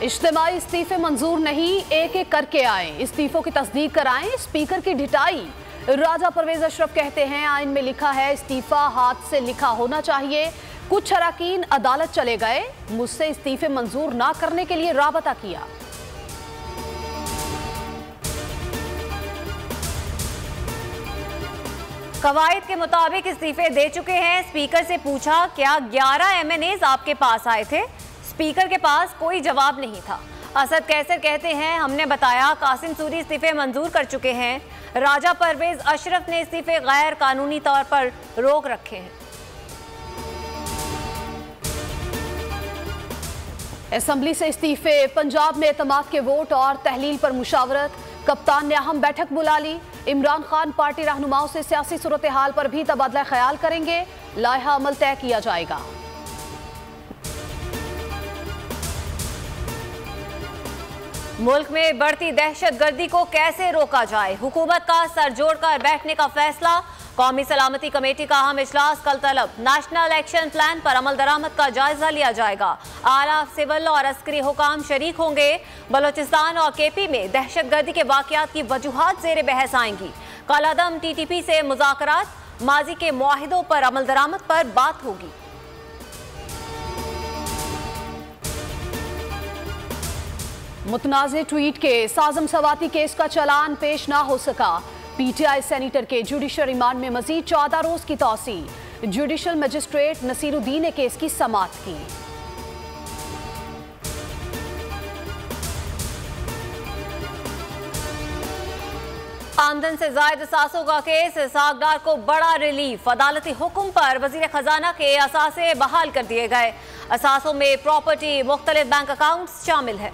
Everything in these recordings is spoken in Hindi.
इज्तिमाई इस्तीफे मंजूर नहीं, एक एक करके आए, इस्तीफों की तस्दीक कराएं, स्पीकर की ढिठाई। राजा परवेज अशरफ कहते हैं आइन में लिखा है इस्तीफा हाथ से लिखा होना चाहिए। कुछ अरकान अदालत चले गए, मुझसे इस्तीफे मंजूर ना करने के लिए राबता किया। कवायद के मुताबिक इस्तीफे दे चुके हैं। स्पीकर से पूछा क्या 11 MNAs आपके पास आए थे? स्पीकर के पास कोई जवाब नहीं था। असद कैसर कहते हैं हमने बताया कासिम सूरी इस्तीफे मंजूर कर चुके हैं। राजा परवेज अशरफ ने इस्तीफे गैर कानूनी तौर पर रोक रखे हैं। असेंबली से इस्तीफे, पंजाब में एतमाद के वोट और तहलील पर मुशावरत। कप्तान ने अहम बैठक बुला ली। इमरान खान पार्टी रहनुमाओं से सियासी सूरत हाल पर भी तबादला ख्याल करेंगे। लाइहा अमल तय किया जाएगा। मुल्क में बढ़ती दहशतगर्दी को कैसे रोका जाए, हुकूमत का सर जोड़कर बैठने का फैसला। कौमी सलामती कमेटी का अहम इजलास कल तलब। नेशनल एक्शन प्लान पर अमल दरामद का जायजा लिया जाएगा। आला सिविल और अस्करी हुकाम शरीक होंगे। बलोचिस्तान और KP में दहशतगर्दी के वाकयात की वजूहात जेर बहस आएंगी। कलादम TTP से मुज़ाकरात, माजी के मुआहिदों पर अमल दरामद पर बात होगी। मुतनाज़े ट्वीट के साजम सवाती केस का चालान पेश ना हो सका। PTI सेनेटर के जुडिशल रिमांड में मजीद 14 रोज की तौसी। जुडिशल मजिस्ट्रेट नसीरुद्दीन ने केस की समाअत की। आमदन से जायद असासों का केस, इसहाक को बड़ा रिलीफ। अदालती हुक्म पर वजीर खजाना के असासे बहाल कर दिए गए। असासों में प्रॉपर्टी, मुख्तलिफ बैंक अकाउंट शामिल है।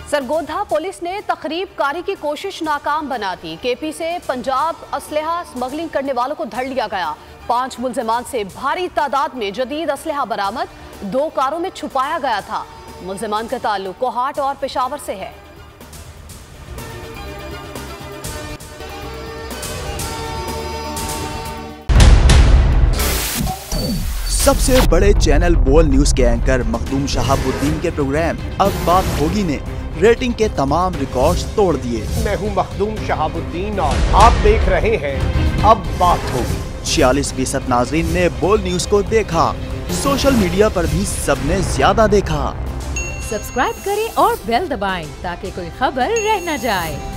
सरगोधा पुलिस ने तखरीब कारी की कोशिश नाकाम बना दी। KP से पंजाब असलहा स्मगलिंग करने वालों को धर लिया गया। 5 मुल्जिमान से भारी तादाद में जदीद असलहा बरामद। 2 कारों में छुपाया गया था। मुल्जिमान का ताल्लुक कोहाट और पेशावर से है। सबसे बड़े चैनल बोल न्यूज के एंकर मखदूम शहाबुद्दीन के प्रोग्राम अब बात होगी ने रेटिंग के तमाम रिकॉर्ड्स तोड़ दिए। मैं हूं मखदूम शहाबुद्दीन और आप देख रहे हैं अब बात होगी। 46% नाजरीन ने बोल न्यूज को देखा। सोशल मीडिया पर भी सबने ज्यादा देखा। सब्सक्राइब करें और बेल दबाएं ताकि कोई खबर रह न जाए।